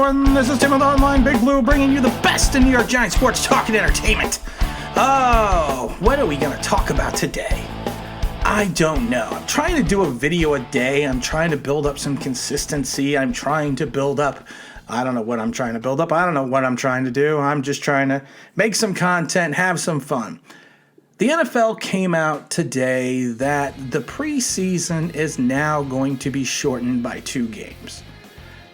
everyone. This is Tim with Online Big Blue, bringing you the best in New York Giants sports talk and entertainment. Oh, what are we going to talk about today? I don't know. I'm trying to do a video a day. I'm trying to build up some consistency. I'm trying to build up... I don't know what I'm trying to build up. I don't know what I'm trying to do. I'm just trying to make some content, have some fun. The NFL came out today that the preseason is now going to be shortened by 2 games.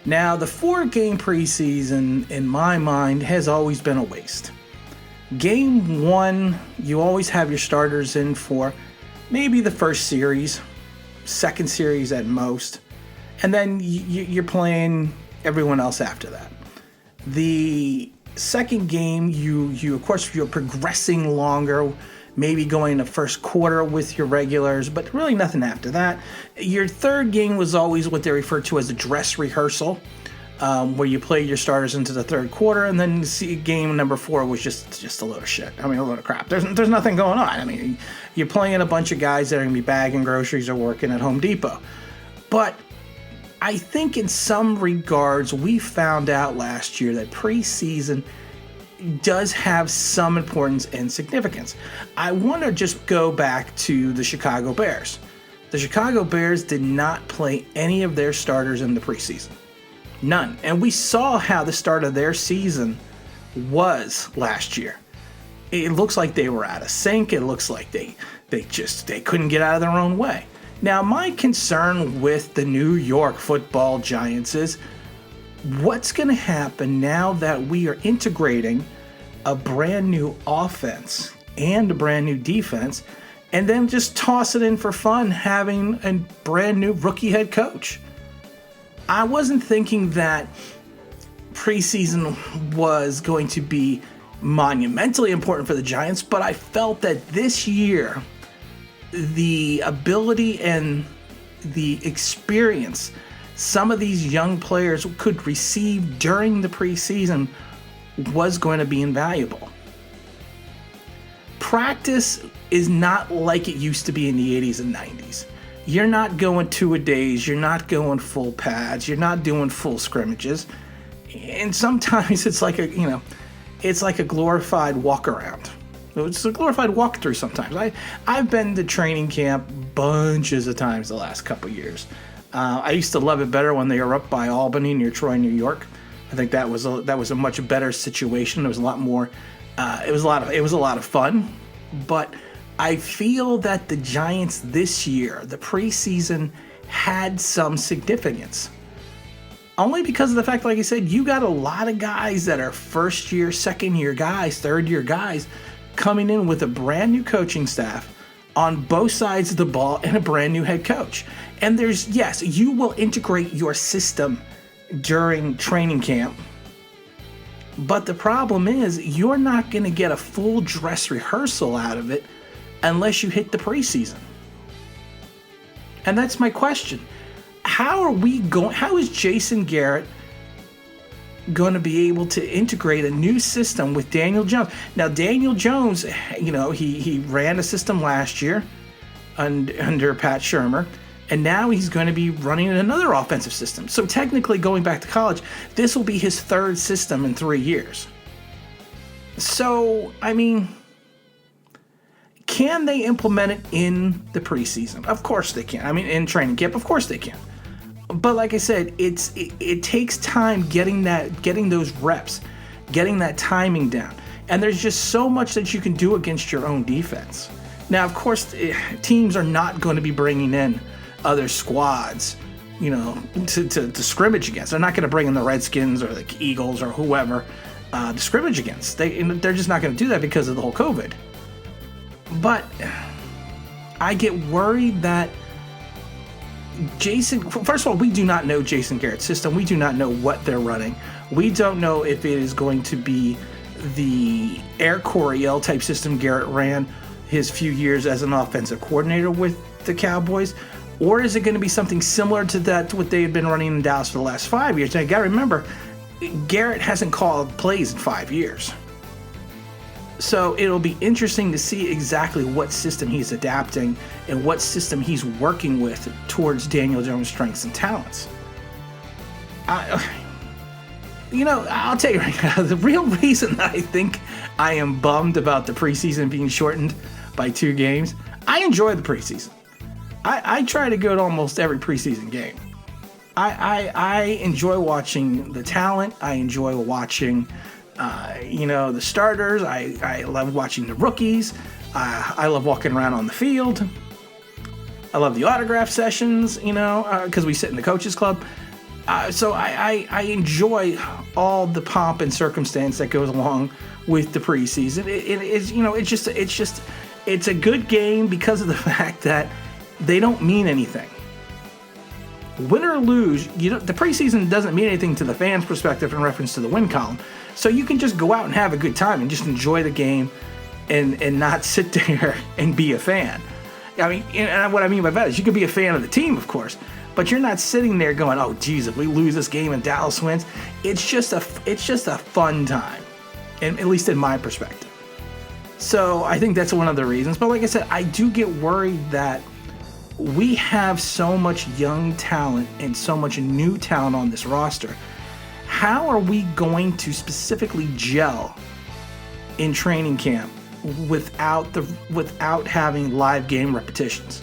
Now, the 4-game preseason, in my mind, has always been a waste. Game 1, you always have your starters in for maybe the first series, second series at most, and then you're playing everyone else after that. The second game, of course, you're progressing longer, maybe going to first quarter with your regulars, but really nothing after that. Your third game was always what they refer to as a dress rehearsal, where you play your starters into the third quarter, and then game number 4 was just a load of shit. I mean, a load of crap. There's nothing going on. I mean, you're playing a bunch of guys that are going to be bagging groceries or working at Home Depot. But I think in some regards, we found out last year that preseason does have some importance and significance. I want to just go back to the Chicago Bears. The Chicago Bears did not play any of their starters in the preseason. None. And we saw how the start of their season was last year. It looks like they were out of sync. It looks like they couldn't get out of their own way. Now, my concern with the New York Football Giants is what's going to happen now that we are integrating a brand new offense and a brand new defense, and then just toss it in for fun having a brand new rookie head coach. I wasn't thinking that preseason was going to be monumentally important for the Giants, but I felt that this year, the ability and the experience some of these young players could receive during the preseason was going to be invaluable. Practice is not like it used to be in the 80s and 90s. You're not going 2-a-days, you're not going full pads, you're not doing full scrimmages. And sometimes it's like a glorified walk around. It's a glorified walkthrough sometimes. I've been to training camp bunches of times the last couple years. I used to love it better when they were up by Albany near Troy, New York. I think that was a much better situation. It was a lot more. It was a lot of fun. But I feel that the Giants this year, the preseason, had some significance. Only because of the fact, like I said, you got a lot of guys that are first year, second year guys, third year guys coming in with a brand new coaching staff on both sides of the ball and a brand new head coach. And yes, you will integrate your system during training camp. But the problem is you're not going to get a full dress rehearsal out of it unless you hit the preseason. And that's my question. How is Jason Garrett going to be able to integrate a new system with Daniel Jones? Now, Daniel Jones, he ran a system last year under Pat Shurmur, and now he's going to be running another offensive system. So technically, going back to college, this will be his 3rd system in 3 years. So, I mean, can they implement it in the preseason? Of course they can. I mean, in training camp, of course they can. But like I said, it takes time getting those reps, getting that timing down. And there's just so much that you can do against your own defense. Now, of course, teams are not going to be bringing in other squads, to scrimmage against. They're not going to bring in the Redskins or the Eagles or whoever to scrimmage against. They're just not going to do that because of the whole COVID. But I get worried that first of all, we do not know Jason Garrett's system. We do not know what they're running. We don't know if it is going to be the Air Coryell type system Garrett ran his few years as an offensive coordinator with the Cowboys, or is it going to be something similar to what they had been running in Dallas for the last 5 years? Now, you got to remember, Garrett hasn't called plays in 5 years. So it'll be interesting to see exactly what system he's adapting and what system he's working with towards Daniel Jones' strengths and talents. I'll tell you right now, the real reason that I think I am bummed about the preseason being shortened by 2 games, I enjoy the preseason. I try to go to almost every preseason game. I enjoy watching the talent. I enjoy watching, the starters. I love watching the rookies. I love walking around on the field. I love the autograph sessions, because we sit in the coaches club. So I enjoy all the pomp and circumstance that goes along with the preseason. It's a good game because of the fact that they don't mean anything. Win or lose, the preseason doesn't mean anything to the fans' perspective in reference to the win column. So you can just go out and have a good time and just enjoy the game and not sit there and be a fan. I mean, and what I mean by that is you could be a fan of the team, of course, but you're not sitting there going, "Oh, geez, if we lose this game and Dallas wins," it's just a fun time, and at least in my perspective. So I think that's one of the reasons. But like I said, I do get worried that we have so much young talent and so much new talent on this roster. How are we going to specifically gel in training camp without having live game repetitions?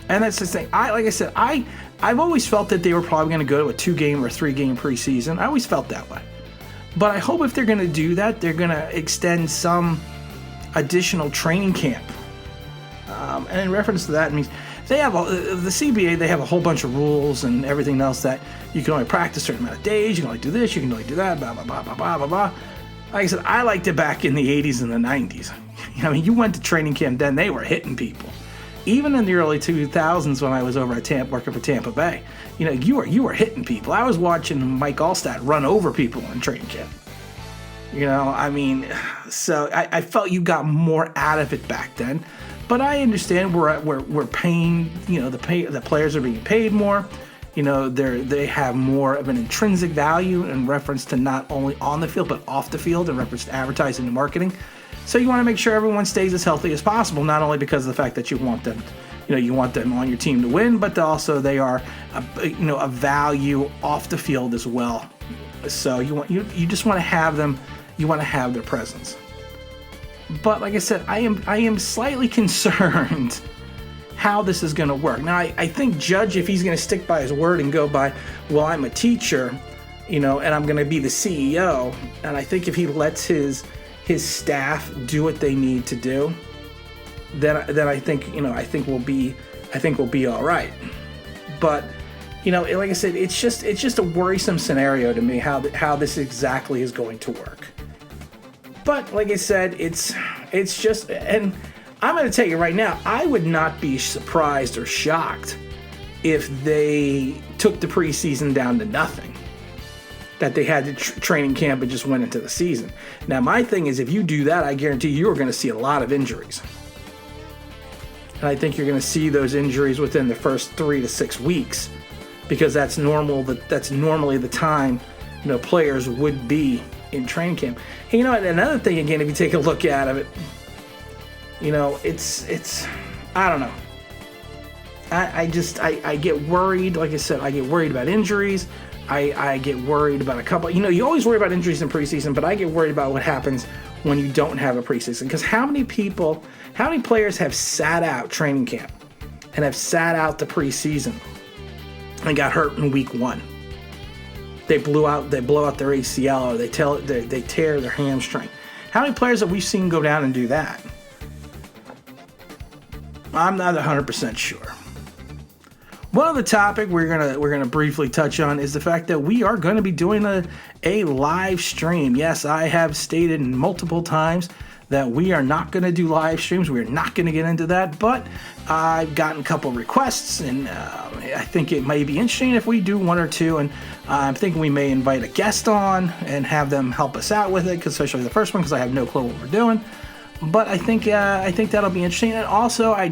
And that's the thing. I've always felt that they were probably going to go to a 2-game or 3-game preseason. I always felt that way. But I hope if they're going to do that, they're going to extend some additional training camp. And in reference to that, it means they have the CBA. They have a whole bunch of rules and everything else that you can only practice a certain amount of days. You can only do this. You can only do that. Blah blah blah blah blah blah blah. Like I said, I liked it back in the 80s and the 90s. You went to training camp then; they were hitting people. Even in the early 2000s, when I was over at working for Tampa Bay, you were hitting people. I was watching Mike Allstat run over people in training camp. So I felt you got more out of it back then. But I understand we're paying. The players are being paid more. They have more of an intrinsic value in reference to not only on the field but off the field in reference to advertising and marketing. So you want to make sure everyone stays as healthy as possible, not only because of the fact that you want them, you want them on your team to win, but also they are, a value off the field as well. So you just want to have them, you want to have their presence. But like I said, I am slightly concerned how this is going to work. Now I think Judge, if he's going to stick by his word and go by, well, I'm a teacher, and I'm going to be the CEO, and I think if he lets his staff do what they need to do, then I think we'll be all right. But like I said, it's just a worrisome scenario to me how this exactly is going to work. But like I said, it's just, and I'm going to tell you right now, I would not be surprised or shocked if they took the preseason down to nothing. That they had the training camp and just went into the season. Now, my thing is, if you do that, I guarantee you're going to see a lot of injuries. And I think you're going to see those injuries within the first 3 to 6 weeks, because that's normal. That's normally the time, players would be in training camp. And another thing, again, if you take a look at it, it's I don't know. I get worried. Like I said, I get worried about injuries. I get worried about a couple. You always worry about injuries in preseason, but I get worried about what happens when you don't have a preseason. Because how many players have sat out training camp and have sat out the preseason and got hurt in week 1? They blow out their ACL, or they tear their hamstring. How many players have we seen go down and do that? I'm not 100% sure. One other topic we're gonna briefly touch on is the fact that we are going to be doing a live stream. Yes, I have stated multiple times that we are not going to do live streams. We're not going to get into that, but I've gotten a couple requests, and I think it may be interesting if we do 1 or 2, and I'm thinking we may invite a guest on and have them help us out with it, especially the first one, because I have no clue what we're doing. But I think that'll be interesting. And also, I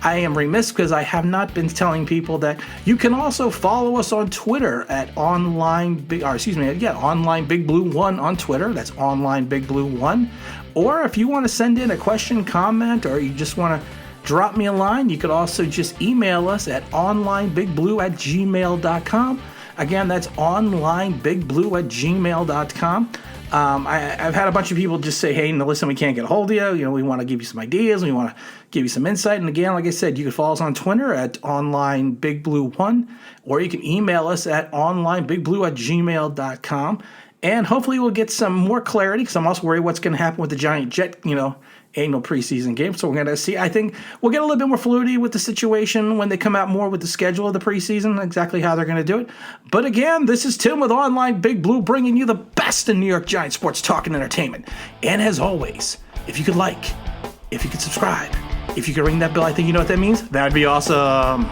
am remiss because I have not been telling people that you can also follow us on Twitter at Online Big Blue 1 on Twitter. That's Online Big Blue 1. Or if you want to send in a question, comment, or you just want to drop me a line, you could also just email us at onlineBigBlue@gmail.com. Again, that's onlineBigBlue@gmail.com. I've had a bunch of people just say, hey, no, listen, we can't get a hold of you. You know, we want to give you some ideas. We want to give you some insight. And again, like I said, you can follow us on Twitter at onlineBigBlue1, or you can email us at onlineBigBlue@gmail.com. And hopefully we'll get some more clarity, because I'm also worried what's going to happen with the Giant Jet, annual preseason game. So we're going to see. I think we'll get a little bit more fluidity with the situation when they come out more with the schedule of the preseason, exactly how they're going to do it. But again, this is Tim with Online Big Blue, bringing you the best in New York Giants sports talk and entertainment. And as always, if you could like, if you could subscribe, if you could ring that bell, I think you know what that means. That'd be awesome.